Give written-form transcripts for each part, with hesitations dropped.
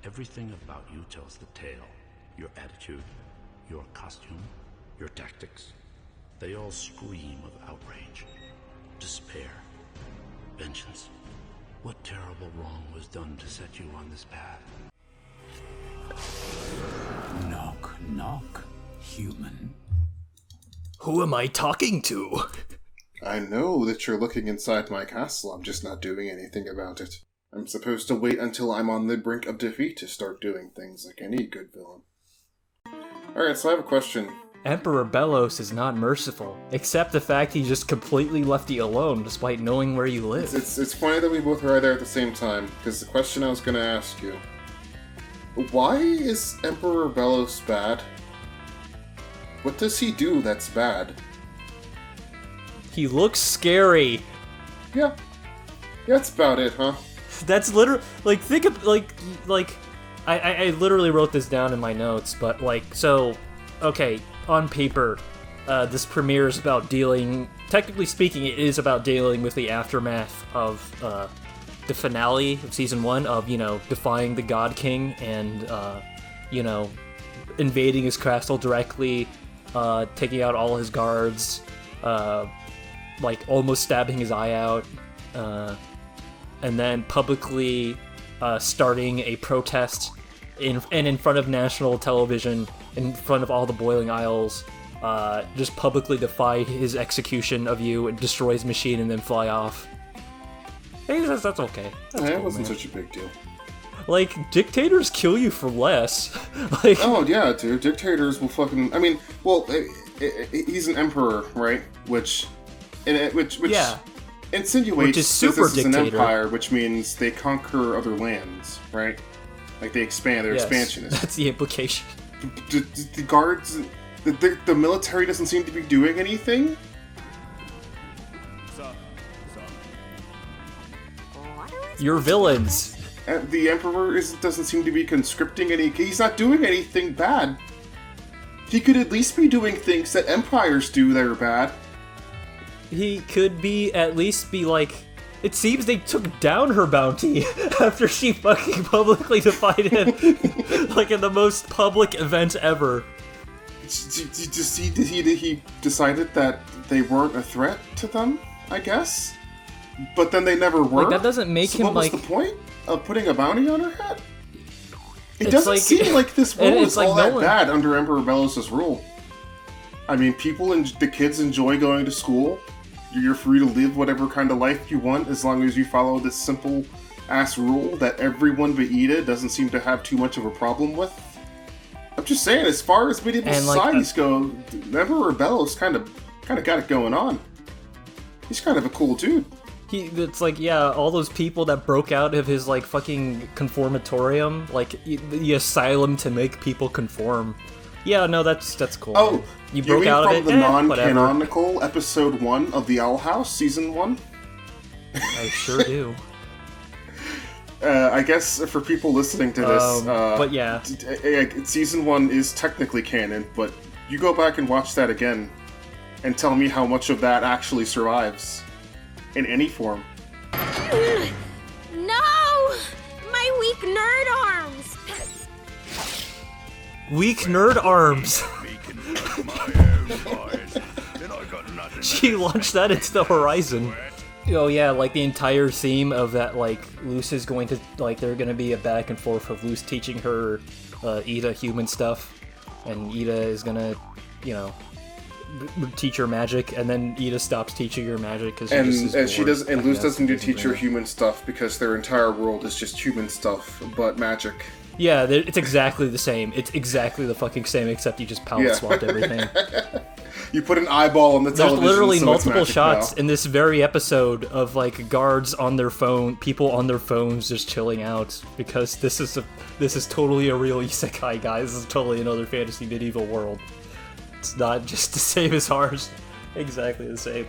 Everything about you tells the tale. Your attitude, your costume, your tactics. They all scream of outrage, despair, vengeance. What terrible wrong was done to set you on this path? Knock, knock, human. Who am I talking to? I know that you're looking inside my castle. I'm just not doing anything about it. I'm supposed to wait until I'm on the brink of defeat to start doing things like any good villain. Alright, so I have a question. Emperor Belos is not merciful, except the fact he just completely left you alone despite knowing where you live. It's funny that we both are there at the same time, because the question I was going to ask you, why is Emperor Belos bad? What does he do that's bad? He looks scary. Yeah, that's about it, huh? That's literally, like, think of, I literally wrote this down in my notes, but, like, so, okay, on paper, this premiere is about technically speaking, it is about dealing with the aftermath of, the finale of Season 1 of, defying the God King and, invading his castle directly, taking out all his guards, almost stabbing his eye out, and then publicly starting a protest in front of national television, in front of all the Boiling Isles, just publicly defy his execution of you and destroy his machine and then fly off. Hey, that's okay. That's It cool, wasn't man. such a big deal. Like, dictators kill you for less. Oh, yeah, dude. Dictators will fucking... I mean, well, he's an emperor, right? Which yeah. insinuates Which is super this is an dictator. empire, which means they conquer other lands, right? Like, they expand, they're Yes, expansionists. that's the implication. The guards... The military doesn't seem to be doing anything? You're villains. The emperor doesn't seem to be conscripting any... He's not doing anything bad. He could at least be doing things that empires do that are bad. He could at least be like... It seems they took down her bounty after she fucking publicly defied him. Like in the most public event ever. Did he decided that they weren't a threat to them, I guess? But then they never were? Like, that doesn't make him, what was like... the point of putting a bounty on her head? It It's doesn't like- seem like this world it's is like all no that one- bad under Emperor Belos' rule. I mean, the kids enjoy going to school. You're free to live whatever kind of life you want as long as you follow this simple-ass rule that everyone but Ida doesn't seem to have too much of a problem with. I'm just saying, as far as medieval And, like, societies go, Emperor Belos kind of got it going on. He's kind of a cool dude. It's like, yeah, all those people that broke out of his, like, fucking conformatorium, like, the asylum to make people conform. Yeah, no, that's cool. Oh, man. You you broke mean out from of it? the Whatever. non-canonical episode 1 of the Owl House, Season 1? I sure do. I guess for people listening to this, But yeah. Season 1 is technically canon, but you go back and watch that again, and tell me how much of that actually survives. In any form. No! My weak nerd arms! Weak nerd arms! She launched that into the horizon. Oh yeah, like the entire theme of that, like, Luce is going to, like, they're gonna be a back and forth of Luce teaching her, Ida human stuff, and Ida is gonna, teach her magic, and then Ida stops teaching her magic because And Luce doesn't teach her human stuff because their entire world is just human stuff, but magic. Yeah, it's exactly the same. It's exactly the fucking same, except you just palette swapped everything. You put an eyeball on the There's television. literally so multiple it's magic shots now. in this very episode of, like, guards on their phone, people on their phones just chilling out, because this is totally a real isekai, guys. This is totally another fantasy medieval world. It's not just the same as ours. Exactly the same.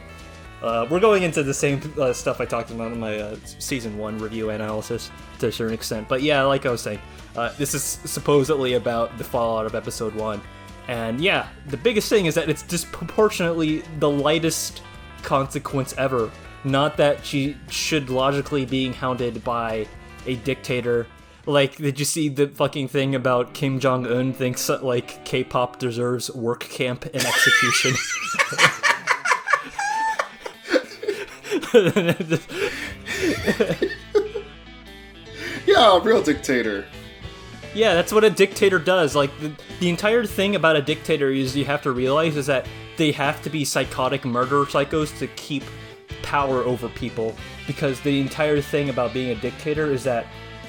We're going into the same stuff I talked about in my Season 1 review analysis to a certain extent. But yeah, like I was saying, this is supposedly about the fallout of Episode 1. And yeah, the biggest thing is that it's disproportionately the lightest consequence ever. Not that she should logically being hounded by a dictator, Like, did you see the fucking thing about Kim Jong-un thinks, like, K-pop deserves work camp and execution? Yeah, a real dictator. Yeah, that's what a dictator does. Like, the entire thing about a dictator is you have to realize is that they have to be psychotic murder psychos to keep power over people. Because the entire thing about being a dictator is that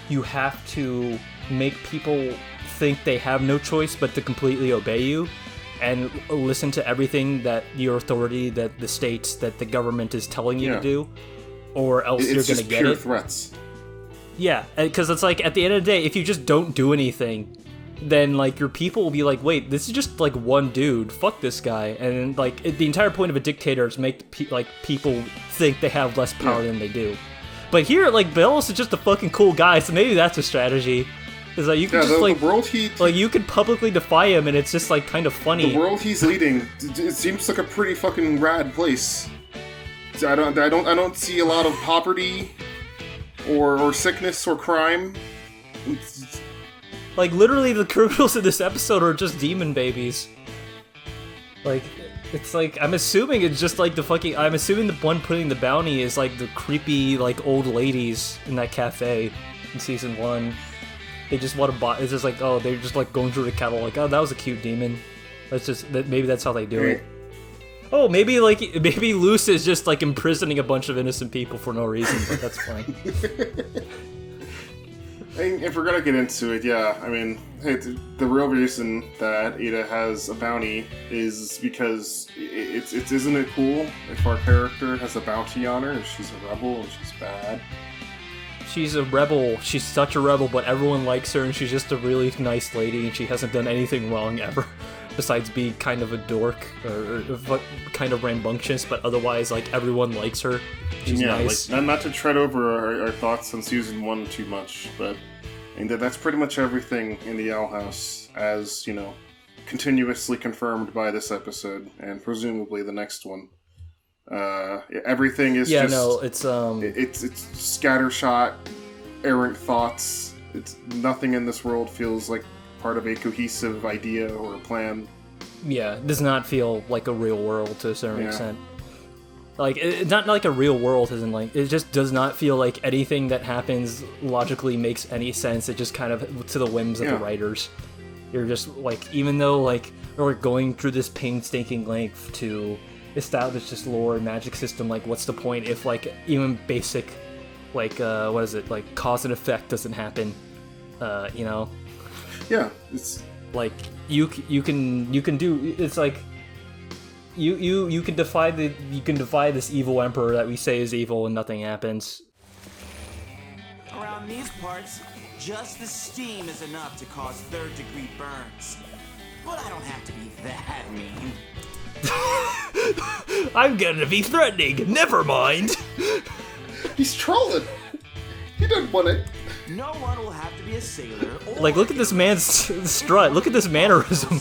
you have to make people think they have no choice but to completely obey you and listen to everything that your authority, that the states, that the government is telling you to do, or else you're going to get it. It's just pure threats. Yeah, because it's like, at the end of the day, if you just don't do anything, then, like, your people will be like, wait, this is just, like, one dude, fuck this guy. And, like, the entire point of a dictator is make, people think they have less power than they do. But here, like, Bellos is just a fucking cool guy, so maybe that's a strategy. Is like, you can just, like, the world like, you could publicly defy him, and it's just, like, kind of funny. The world he's leading, it seems like a pretty fucking rad place. I don't see a lot of poverty, or sickness, or crime. Like, literally, the criminals in this episode are just demon babies. Like, it's like, I'm assuming it's just like I'm assuming the one putting the bounty is like the creepy, like, old ladies in that cafe in season 1. They just want to buy, it's just like, oh, they're just like going through the catalog, like, oh, that was a cute demon. Maybe that's how they do it. Oh, maybe Luce is just like imprisoning a bunch of innocent people for no reason, but that's fine. If we're gonna get into it, yeah, I mean, hey, the real reason that Ada has a bounty is because isn't it cool if our character has a bounty on her and she's a rebel and she's bad? She's a rebel. She's such a rebel, but everyone likes her, and she's just a really nice lady, and she hasn't done anything wrong ever, besides be kind of a dork or kind of rambunctious. But otherwise, like, everyone likes her. She's nice. Like, not to tread over our thoughts on season 1 too much, but that's pretty much everything in the Owl House, as, you know, continuously confirmed by this episode and presumably the next one. Everything is it's scattershot, errant thoughts. Nothing in this world feels like part of a cohesive idea or a plan. Yeah, it does not feel like a real world to a certain extent. Like, it's not like a real world, isn't like, it just does not feel like anything that happens logically makes any sense. It just kind of to the whims of the writers. You're just like, even though like we're going through this painstaking length to establish this lore and magic system, like, what's the point if, like, even basic, like, what is it, like, cause and effect doesn't happen, you know? Yeah, it's like, you can do, it's like, you can defy this evil emperor that we say is evil and nothing happens. Around these parts, just the steam is enough to cause third-degree burns. But I don't have to be that mean. I'm gonna be threatening. Never mind. He's trolling. He didn't want it. No one will have to be a sailor. Like, look at this man's strut. Look at this mannerism.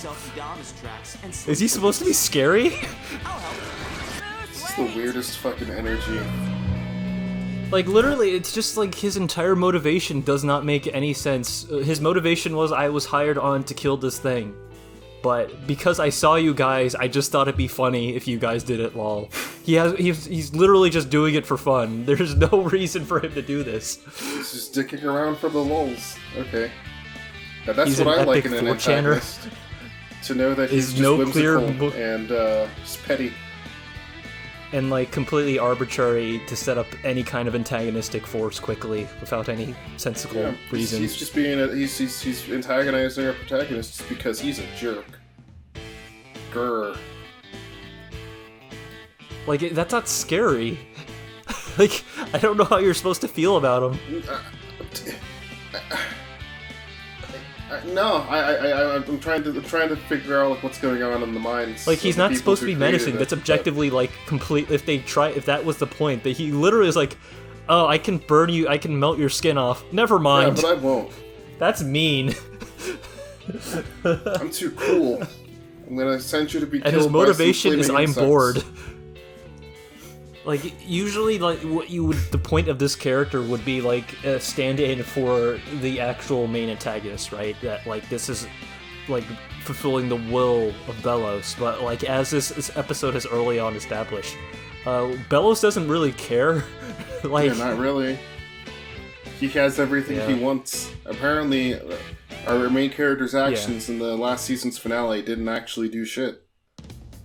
Is he supposed to be scary? This is the weirdest fucking energy. Like, literally, it's just like his entire motivation does not make any sense. His motivation was, I was hired on to kill this thing. But because I saw you guys, I just thought it'd be funny if you guys did it, lol. He's literally just doing it for fun. There's no reason for him to do this. He's just dicking around for the lulz. Okay. Now that's what I like in an antagonist. To know that he's just whimsical and just petty. And, like, completely arbitrary to set up any kind of antagonistic force quickly without any sensible reason. He's just being he's antagonizing our protagonist just because he's a jerk. Grr. Like, that's not scary. Like, I don't know how you're supposed to feel about him. I'm trying to figure out, like, what's going on in the minds. Like, he's not supposed to be menacing. That's objectively like complete. If that was the point, that he literally is like, oh, I can burn you, I can melt your skin off. Never mind. Yeah, but I won't. That's mean. I'm too cool. I'm gonna send you to be killed. And his motivation is I'm bored. Like, usually, like, the point of this character would be, like, a stand-in for the actual main antagonist, right? That, like, this is, like, fulfilling the will of Bellows. But, like, as this episode has early on established, Bellows doesn't really care. Like, yeah, not really. He has everything he wants. Apparently, our main character's actions in the last season's finale didn't actually do shit.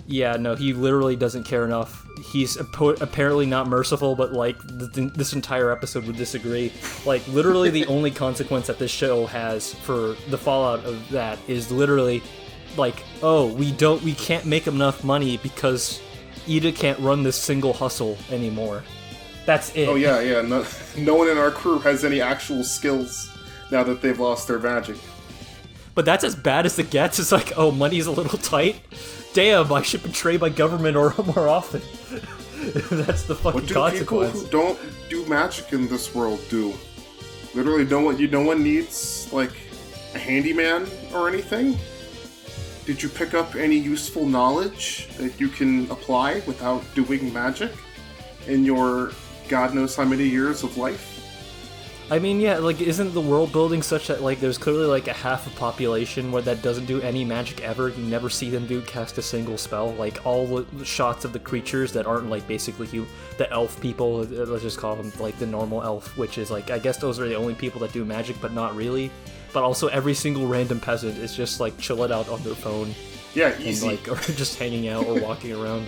Yeah, no, he literally doesn't care enough. He's apparently not merciful, but, like, this entire episode would disagree. Like, literally the only consequence that this show has for the fallout of that is literally, like, oh, we can't make enough money because Ida can't run this single hustle anymore. That's it. Oh, yeah. No one in our crew has any actual skills now that they've lost their magic. But that's as bad as it gets. It's like, oh, money's a little tight. Damn, I should betray my government or more often. That's the fucking consequence. What do people who don't do magic in this world do? Literally, no one needs, like, a handyman or anything? Did you pick up any useful knowledge that you can apply without doing magic in your god knows how many years of life? I mean, yeah, like, isn't the world building such that, like, there's clearly, like, a half a population where that doesn't do any magic ever? You never see them cast a single spell. Like, all the shots of the creatures that aren't, like, basically the elf people, let's just call them, like, the normal elf, which is, like, I guess those are the only people that do magic, but not really. But also every single random peasant is just, like, chilling out on their phone. Yeah, easy. And, like, or just hanging out or walking around.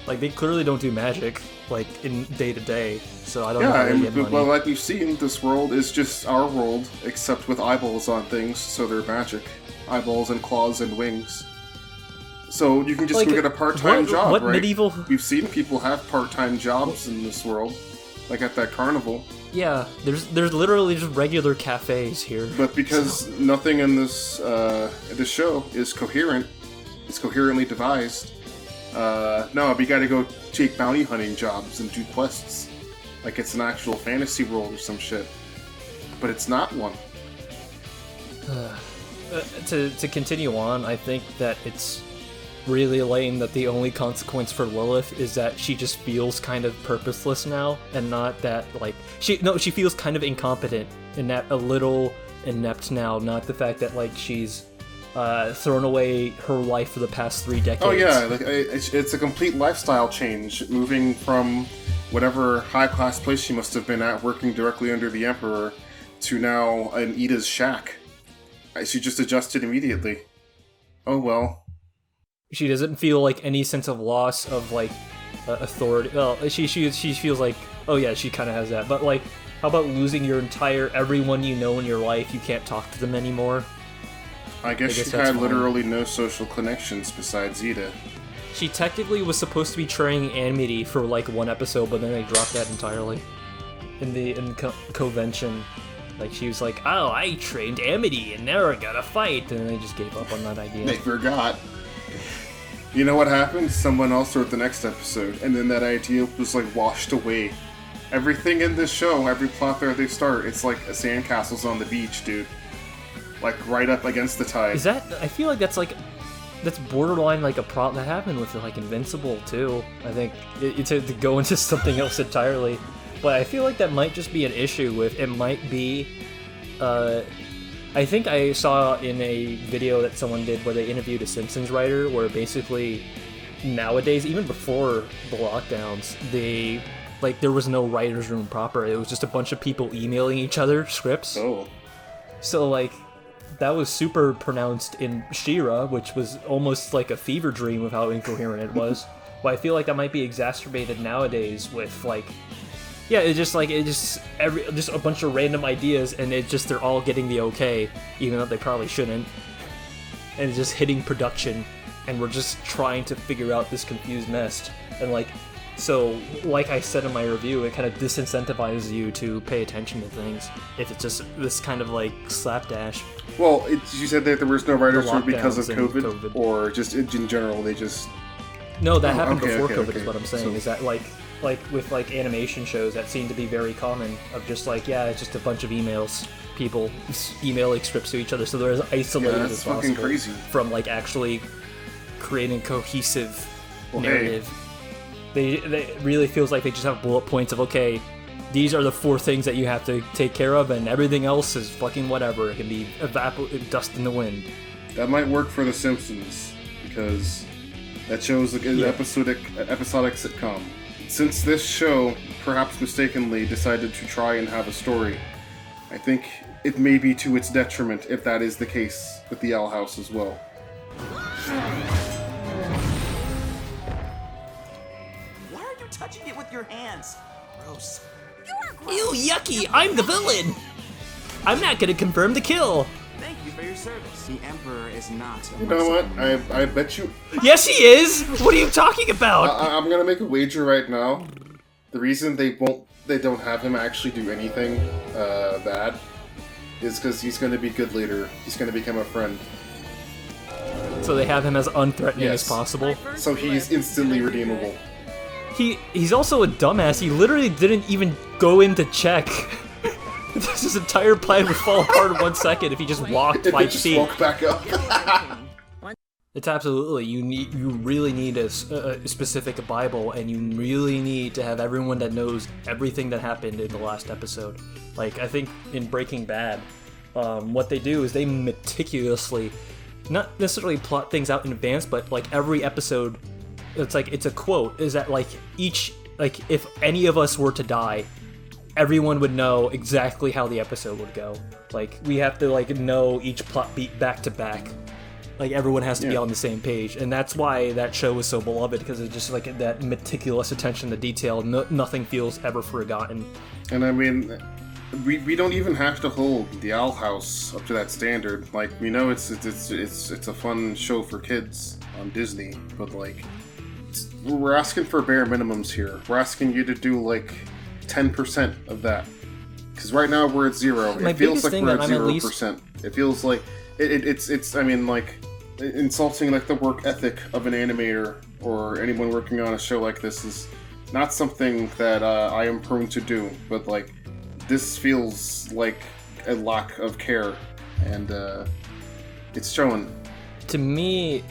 Like, they clearly don't do magic, like, in day-to-day, so I don't know how they get money. Well, like we've seen, this world is just our world, except with eyeballs on things, so they're magic. Eyeballs and claws and wings. So you can just go get a part-time job, right? Medieval... We've seen people have part-time jobs in this world, like at that carnival. Yeah, there's literally just regular cafes here. But because nothing in this show is coherent, it's coherently devised, no, we gotta go take bounty hunting jobs and do quests. Like it's an actual fantasy world or some shit. But it's not one. To continue on, I think that it's really lame that the only consequence for Lilith is that she just feels kind of purposeless now, and not that, like, she feels kind of incompetent and that a little inept now, not the fact that, like, she's thrown away her life for the past 3 decades. Oh yeah, like, it's a complete lifestyle change, moving from whatever high-class place she must have been at, working directly under the Emperor, to now in Ida's shack. She just adjusted immediately. Oh well. She doesn't feel, like, any sense of loss of, like, authority. Well, she feels like, oh yeah, she kind of has that. But, like, how about losing your everyone you know in your life? You can't talk to them anymore. I guess she had literally no social connections besides Ida. She technically was supposed to be training Amity for, like, 1 episode, but then they dropped that entirely. In the convention. Like, she was like, oh, I trained Amity, and now we're gonna fight, and they just gave up on that idea. They forgot. You know what happened? Someone else wrote the next episode, and then that idea was, like, washed away. Everything in this show, every plot there they start, it's like a sandcastle's on the beach, dude. Like, right up against the tide. Is that... I feel like that's, like... That's borderline, like, a problem that happened with, like, Invincible, too. I think, to go into something else entirely. But I feel like that might just be an issue with... It might be... I think I saw in a video that someone did where they interviewed a Simpsons writer, where basically, nowadays, even before the lockdowns, there was no writer's room proper. It was just a bunch of people emailing each other scripts. Oh. So, like... That was super pronounced in She-Ra, which was almost like a fever dream of how incoherent it was. But I feel like that might be exacerbated nowadays with, like... Yeah, just a bunch of random ideas, and they're all getting the okay, even though they probably shouldn't. And it's just hitting production, and we're just trying to figure out this confused mess. And, like... So, like I said in my review, it kind of disincentivizes you to pay attention to things if it's just this kind of, like, slapdash. Well, you said that there was no writers' room because of COVID, or just in general, they just... No, that happened before COVID is what I'm saying, is that, like with, like, animation shows, that seemed to be very common, of just, like, yeah, it's just a bunch of emails, people emailing scripts to each other, so they're as isolated as possible crazy. From, like, actually creating cohesive narrative. Hey. They really feels like they just have bullet points of, okay, these are the 4 things that you have to take care of, and everything else is fucking whatever. It can be dust in the wind. That might work for The Simpsons, because that show's an episodic sitcom. Since this show, perhaps mistakenly, decided to try and have a story, I think it may be to its detriment if that is the case with the Owl House as well. Why are you touching it with your hands? Gross. Ew, yucky! I'm the villain! I'm not gonna confirm the kill! Thank you for your service. The Emperor is not a You know what? I bet you... Yes, he is! What are you talking about? I'm gonna make a wager right now. The reason they don't have him actually do anything bad is because he's gonna be good later. He's gonna become a friend. So they have him as unthreatening as possible. So he's instantly redeemable. He's also a dumbass. He literally didn't even go in to check. His entire plan would fall apart in 1 second if he just walked 5 feet. Walk back up. It's absolutely, you really need a specific Bible, and you really need to have everyone that knows everything that happened in the last episode. Like, I think in Breaking Bad, what they do is they meticulously, not necessarily plot things out in advance, but like every episode, it's a quote, is that like if any of us were to die, everyone would know exactly how the episode would go. Like, we have to like know each plot beat back to back. Like, everyone has to be on the same page, and that's why that show was so beloved, because it's just like that meticulous attention to detail. nothing feels ever forgotten. And I mean, we don't even have to hold the Owl House up to that standard. Like, we know it's a fun show for kids on Disney, but like, we're asking for bare minimums here. We're asking you to do like 10% of that, because right now we're at 0. It feels like we're at 0%. It feels like it's. I mean, like, insulting like the work ethic of an animator or anyone working on a show like this is not something that I am prone to do. But like, this feels like a lack of care, and it's showing. To me,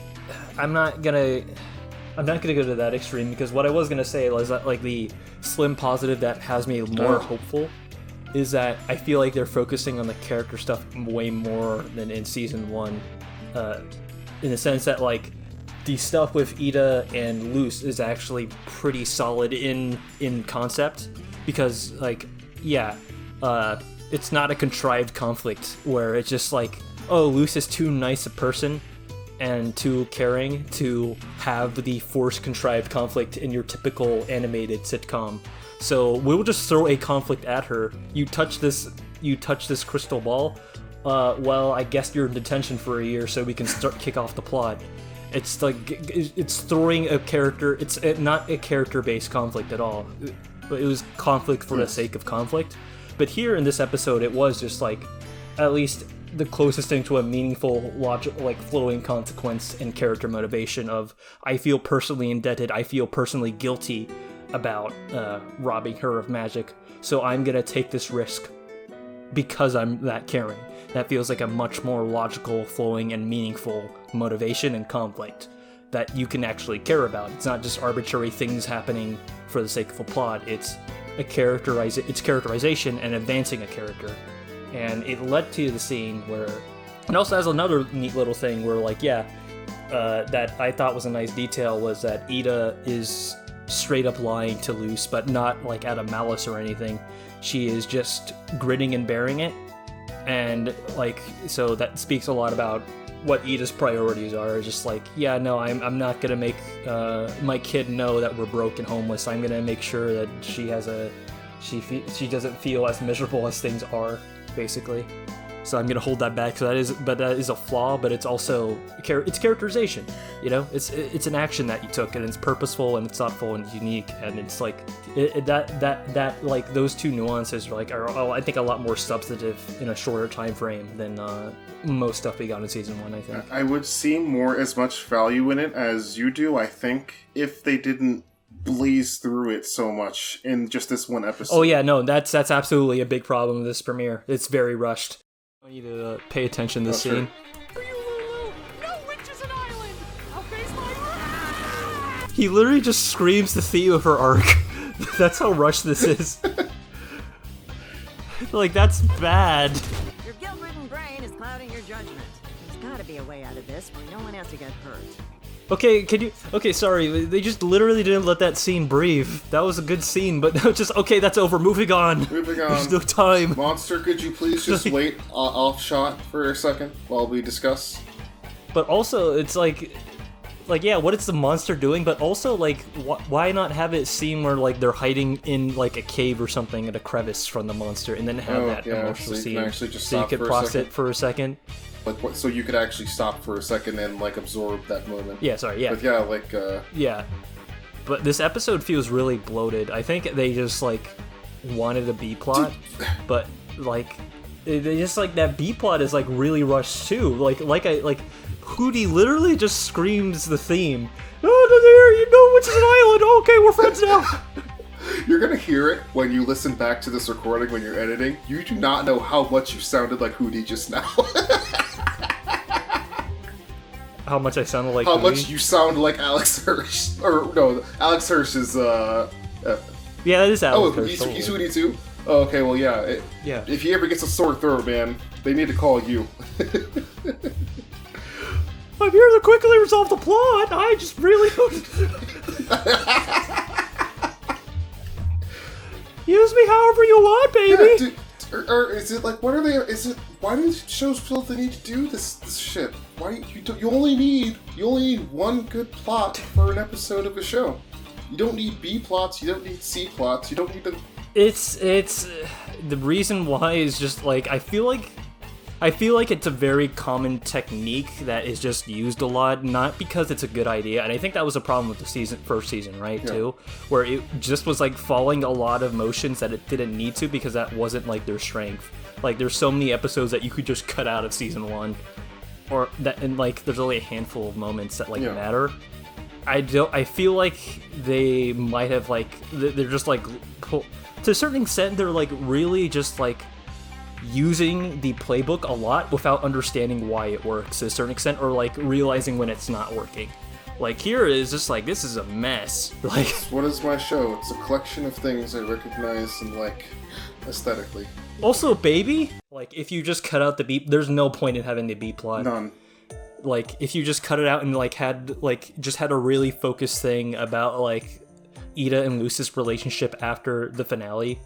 I'm not gonna go to that extreme, because what I was gonna say was that, like, the slim positive that has me more hopeful is that I feel like they're focusing on the character stuff way more than in season 1, in the sense that, like, the stuff with Ida and Luce is actually pretty solid in concept, because, like, it's not a contrived conflict where it's just like, oh, Luce is too nice a person and too caring to have the forced contrived conflict in your typical animated sitcom. So we'll just throw a conflict at her. You touch this crystal ball. Well, I guess you're in detention for a year, so we can kick off the plot. It's like, it's throwing a character. It's not a character-based conflict at all. But it was conflict for the sake of conflict. But here in this episode, it was just like, at least the closest thing to a meaningful, logical, like, flowing consequence and character motivation of, I feel personally indebted, I feel personally guilty about robbing her of magic, so I'm gonna take this risk because I'm that caring. That feels like a much more logical, flowing, and meaningful motivation and conflict that you can actually care about. It's not just arbitrary things happening for the sake of a plot. It's characterization and advancing a character. And it led to the scene where, and also has another neat little thing where, like, that I thought was a nice detail, was that Ida is straight up lying to Luce, but not like out of malice or anything. She is just gritting and bearing it, and like, so that speaks a lot about what Ida's priorities are. Just like, I'm not gonna make my kid know that we're broke and homeless. I'm gonna make sure that she doesn't feel as miserable as things are, basically. So I'm gonna hold that back. So that is a flaw, but it's also it's characterization. You know, it's an action that you took, and it's purposeful and it's thoughtful and unique, and it's like that like, those two nuances are I think a lot more substantive in a shorter time frame than most stuff we got in season 1. I think I would see as much value in it as you do. I think if they didn't blaze through it so much in just this one episode. Oh yeah, no, that's absolutely a big problem with this premiere. It's very rushed. I need to pay attention to this scene. No witches an island! I'll face my He literally just screams the theme of her arc. That's how rushed this is. Like, that's bad. Your guilt-ridden brain is clouding your judgment. There's gotta be a way out of this where no one has to get hurt. Okay, sorry, they just literally didn't let that scene breathe. That was a good scene, but now just, okay, that's over, moving on. There's no time. Monster, could you please just wait off shot for a second while we discuss? But also, it's like, yeah, what is the monster doing? But also, like, why not have it seem where, like, they're hiding in, like, a cave or something at a crevice from the monster, and then have that emotional so scene, so you could process it for a second? Like, so you could actually stop for a second and, like, absorb that moment. Yeah, sorry, yeah. But yeah, like, Yeah. But this episode feels really bloated. I think they just, like, wanted a B-plot, but, like, they just, like, that B-plot is, like, really rushed, too. Like, Hootie literally just screams the theme. Oh, there, you know which is an island. Okay, we're friends now. You're gonna hear it when you listen back to this recording when you're editing. You do not know how much you sounded like Hootie just now. How much I sounded like How Hootie? much you sound like Alex Hirsch. Or, no, Alex Hirsch is, yeah, that is Alex Hirsch. He's Hootie too? Oh, okay, well, yeah. Yeah. If he ever gets a sore throat, man, they need to call you. I'm here to quickly resolve the plot. I just really use me however you want, baby. Yeah, or is it like, what are they? Is it, why do shows feel they need to do this shit? Why you only need one good plot for an episode of a show. You don't need B plots. You don't need C plots. You don't need to. It's the reason why is just like I feel like it's a very common technique that is just used a lot, not because it's a good idea, and I think that was a problem with the first season, right, too? Where it just was, like, following a lot of motions that it didn't need to because that wasn't, like, their strength. Like, there's so many episodes that you could just cut out of season 1, or that, and, like, there's only a handful of moments that, like, matter. I feel like they might have, like, they're just, like, to a certain extent, they're, like, really just, like, using the playbook a lot without understanding why it works to a certain extent, or like realizing when it's not working. Like here is just like, this is a mess. Like, what is my show? It's a collection of things I recognize and like aesthetically. Also, baby, like if you just cut out the beat, there's no point in having the B plot. None. Like if you just cut it out and like had a really focused thing about like Ida and Lucis' relationship after the finale,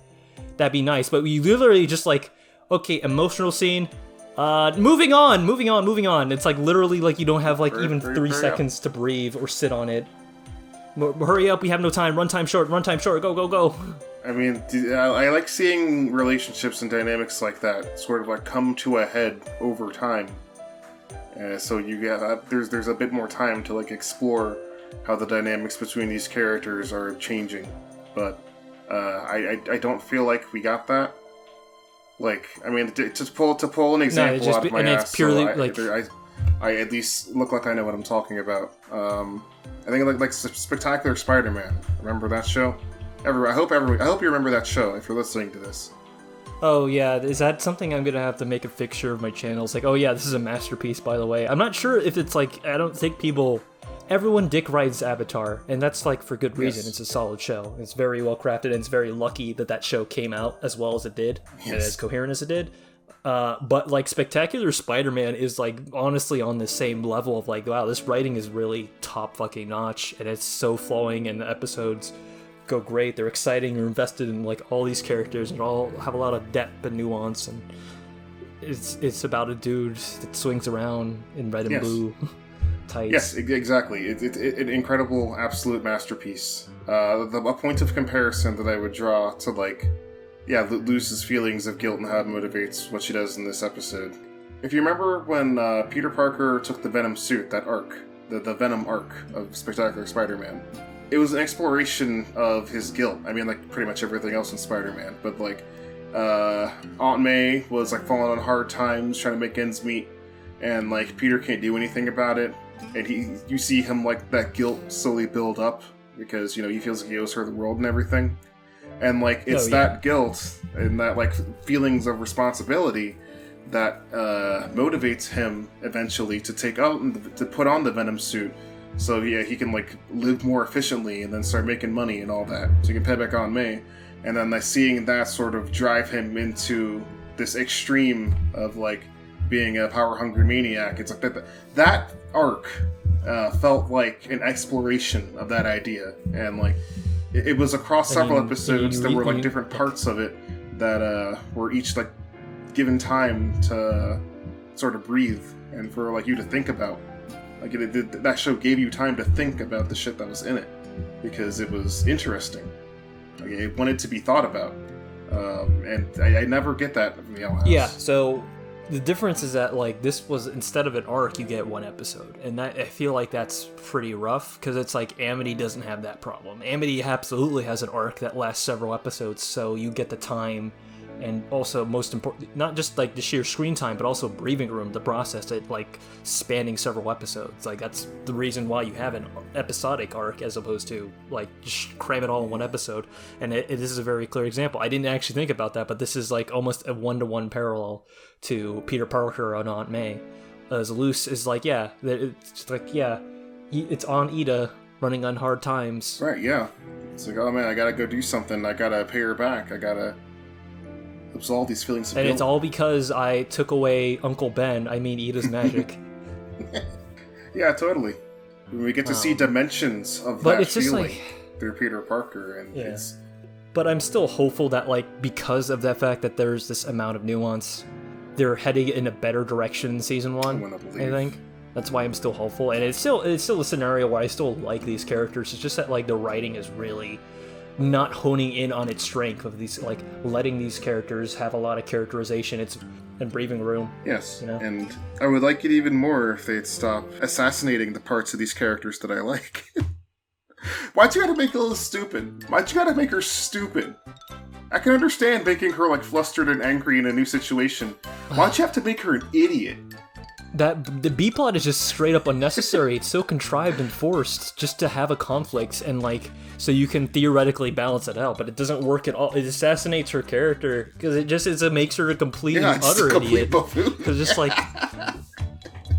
that'd be nice. But we literally just like, okay, emotional scene. Moving on. It's like literally like you don't have like even 3 seconds to breathe or sit on it. Hurry up, we have no time. Run time short. Go. I mean, I like seeing relationships and dynamics like that sort of like come to a head over time. So you get there's a bit more time to like explore how the dynamics between these characters are changing. But I don't feel like we got that. Like, I mean, to pull an example out of my ass, it's purely I at least look like I know what I'm talking about. I think like Spectacular Spider-Man. Remember that show? I hope you remember that show if you're listening to this. Oh yeah, is that something I'm gonna have to make a fixture of my channel? It's like, oh yeah, this is a masterpiece, by the way. I'm not sure if it's like, I don't think everyone dick rides Avatar, and that's like for good reason. Yes. It's a solid show. It's very well crafted, and it's very lucky that show came out as well as it did, and as coherent as it did. But like Spectacular Spider-Man is like honestly on the same level of like, wow, this writing is really top fucking notch, and it's so flowing, and the episodes go great. They're exciting. You're invested in like all these characters, and all have a lot of depth and nuance, and it's about a dude that swings around in red and blue. Tights. Yes, exactly. It's an incredible, absolute masterpiece. A point of comparison that I would draw to, like, Luz's feelings of guilt and how it motivates what she does in this episode. If you remember when Peter Parker took the Venom suit, that arc, the Venom arc of Spectacular Spider-Man, it was an exploration of his guilt. I mean, like, pretty much everything else in Spider-Man, but, like, Aunt May was, like, falling on hard times, trying to make ends meet, and, like, Peter can't do anything about it. And you see him, like, that guilt slowly build up because, you know, he feels like he owes her the world and everything. And, like, it's that guilt and that, like, feelings of responsibility that motivates him eventually to put on the Venom suit So yeah, he can like live more efficiently and then start making money and all that. So he can pay back on May, and then like seeing that sort of drive him into this extreme of like being a power-hungry maniac. It's like that arc felt like an exploration of that idea, and like it was across several episodes. There were like different parts of it that were each like given time to sort of breathe and for like you to think about. Like that show gave you time to think about the shit that was in it because it was interesting. Like, it wanted to be thought about, and I never get that in the Owl House. Yeah, so the difference is that like this was, instead of an arc, you get one episode, and that I feel like that's pretty rough because it's like Amity doesn't have that problem. Amity absolutely has an arc that lasts several episodes, so you get the time. And also, most important, not just like the sheer screen time, but also breathing room to process it, like spanning several episodes. Like that's the reason why you have an episodic arc as opposed to like just cram it all in one episode. And this is a very clear example. I didn't actually think about that, but this is like almost a 1-to-1 parallel to Peter Parker on Aunt May. As Luce is like, yeah, it's like, yeah, it's on Ida running on hard times. Right? Yeah. It's like, oh man, I gotta go do something. I gotta pay her back. I gotta absolve these feelings of guilt. And it's all because I took away Uncle Ben, I mean Ida's magic. Yeah, totally. We get to see dimensions of but that it's just feeling like, through Peter Parker, and yeah. it's... But I'm still hopeful that, like, because of that fact that there's this amount of nuance, they're heading in a better direction in season 1, I think. That's why I'm still hopeful. And it's still a scenario where I still like these characters. It's just that, like, the writing is really not honing in on its strength of these, like, letting these characters have a lot of characterization and breathing room. Yes, you know? And I would like it even more if they'd stop assassinating the parts of these characters that I like. Why'd you gotta make Lilith stupid? Why'd you gotta make her stupid? I can understand making her, like, flustered and angry in a new situation. Why'd you have to make her an idiot? The B-plot is just straight up unnecessary. It's so contrived and forced just to have a conflict and, like, so you can theoretically balance it out, but it doesn't work at all. It assassinates her character because it makes her a complete and utter idiot. Because just like,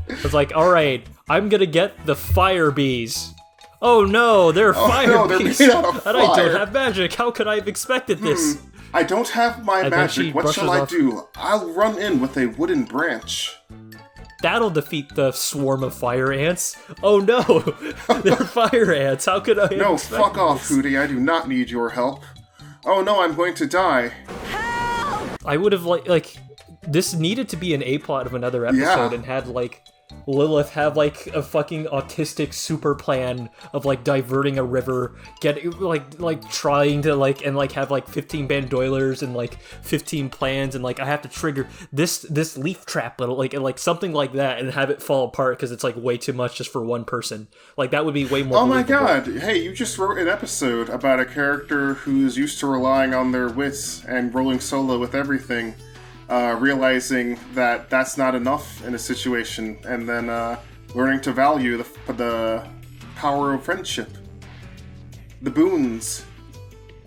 it's like, all right, I'm gonna get the fire bees. Oh no, they're fire bees. They're made out of fire. And I don't have magic. How could I have expected this? I don't have my magic. What shall I do? I'll run in with a wooden branch. That'll defeat the swarm of fire ants. Oh no, they're fire ants. How could I? No, fuck off, Hootie. I do not need your help. Oh no, I'm going to die. Help! I would have like this needed to be an A-plot of another episode and had like Lilith have like a fucking autistic super plan of like diverting a river, getting like trying to like and like have like 15 bandoilers and like 15 plans and like I have to trigger this leaf trap little like something like that and have it fall apart because it's like way too much just for one person. Like that would be way more. Oh my god! Hey, you just wrote an episode about a character who's used to relying on their wits and rolling solo with everything. Realizing that that's not enough in a situation, and then learning to value the power of friendship, the boons.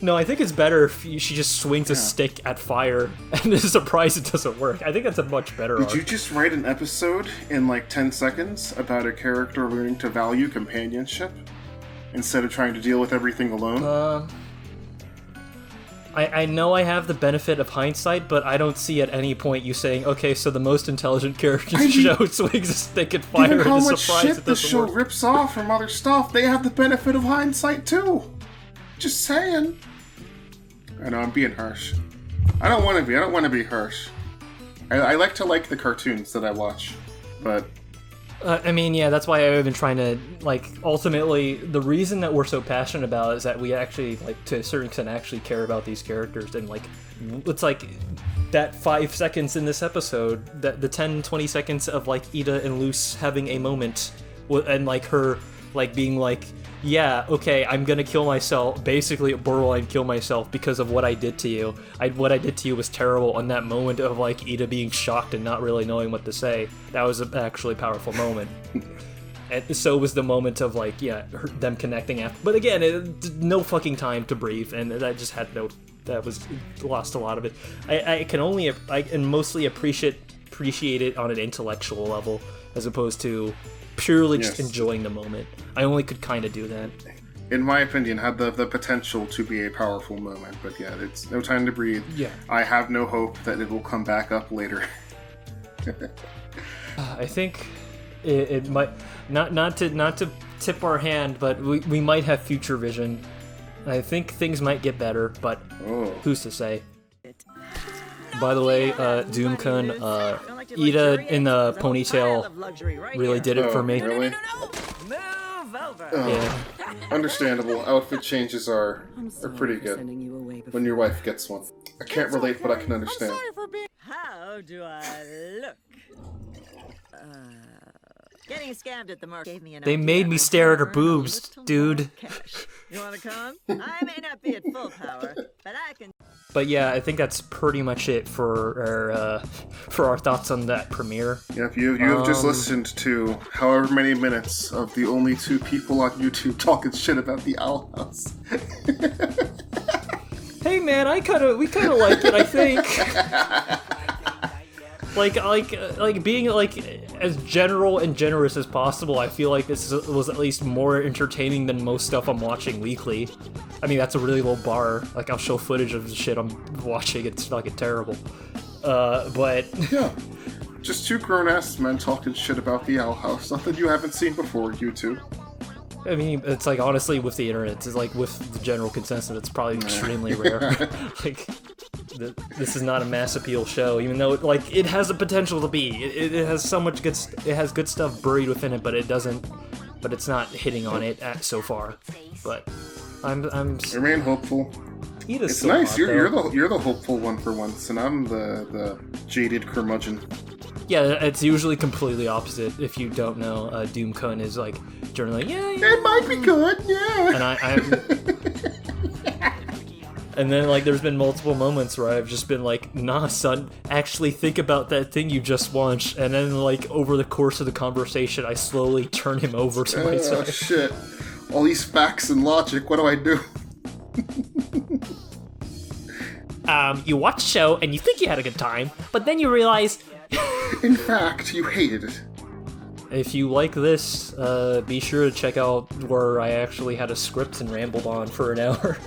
No, I think it's better if she just swings a stick at fire and is surprised it doesn't work. I think that's a much better arc. Did you just write an episode in like 10 seconds about a character learning to value companionship instead of trying to deal with everything alone? I know I have the benefit of hindsight, but I don't see at any point you saying, okay, so the most intelligent character in the show swings a stick at fire and is surprised it doesn't work. The show rips off from other stuff, they have the benefit of hindsight too. Just saying. I know, I'm being harsh. I don't want to be harsh. I like to like the cartoons that I watch, but... I mean, yeah, that's why I've been trying to, like, ultimately, the reason that we're so passionate about it is that we actually, like, to a certain extent, actually care about these characters, and, like, it's like, that 5 seconds in this episode, that the 10-20 seconds of, like, Ida and Luce having a moment, and, like, her, like, being like, yeah, okay, I'm gonna kill myself, basically borderline kill myself because of what I did to you. What I did to you was terrible, and that moment of, like, Ida being shocked and not really knowing what to say, that was an actually powerful moment. And so was the moment of, like, yeah, them connecting after. But again, no fucking time to breathe, and that just had no, that was, lost a lot of it. I can mostly appreciate appreciate it on an intellectual level as opposed to purely just enjoying the moment. I only could kind of do that. In my opinion, had the potential to be a powerful moment, but yeah, it's No Time to Breathe. Yeah. I have no hope that it will come back up later. I think it might not to tip our hand, but we might have future vision. I think things might get better, but who's to say? By the way, Doom-kun, Ida in the ponytail really did it for me. Really? Yeah. Understandable. Outfit changes are pretty good when your wife gets one. I can't relate, but I can understand. How do I look? Getting scammed at the market gave me an They idea. made me stare at her boobs, dude. You wanna come? I may not be at full power, but I can. But yeah, I think that's pretty much it for our thoughts on that premiere. Yep, you have just listened to however many minutes of the only two people on YouTube talking shit about the Owl House. Hey man, we kind of like it, I think. like being like as general and generous as possible. I feel like this was at least more entertaining than most stuff I'm watching weekly. I mean, that's a really low bar. Like, I'll show footage of the shit I'm watching. It's fucking terrible. But yeah, just two grown-ass men talking shit about the Owl House. Something you haven't seen before, YouTube. I mean, it's like, honestly, with the internet, it's like with the general consensus, it's probably extremely rare. Like, this is not a mass appeal show, even though it has the potential to be. It has so much good. It has good stuff buried within it, but it doesn't. But it's not hitting on it so far. But I'm remain hopeful. It's nice. You're the hopeful one for once, and I'm the jaded curmudgeon. Yeah, it's usually completely opposite. If you don't know, Doom-kun is like generally, yeah, it might be good, yeah. And and then like there's been multiple moments where I've just been like, nah, son, actually think about that thing you just watched. And then like over the course of the conversation, I slowly turn him over to my side. Oh shit! All these facts and logic. What do I do? You watch the show and you think you had a good time, but then you realize. In fact, you hated it. If you like this, be sure to check out where I actually had a script and rambled on for an hour.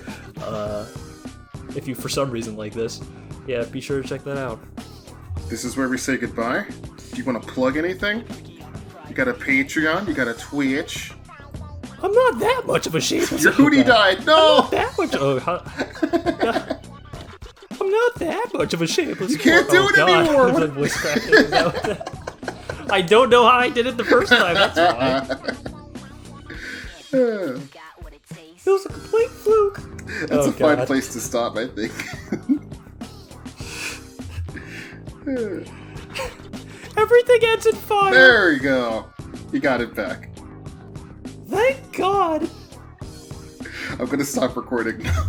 If you, for some reason, like this, yeah, be sure to check that out. This is where we say goodbye. Do you want to plug anything? You got a Patreon? You got a Twitch? I'm not that much of a shape. Your hootie died. No. I'm not that much. I'm not that much of a shape. You can't do it anymore. I don't know how I did it the first time. That's why. It was a complete fluke. That's a fine place to stop, I think. Everything ends in fire. There you go. You got it back. Thank God. I'm gonna stop recording now.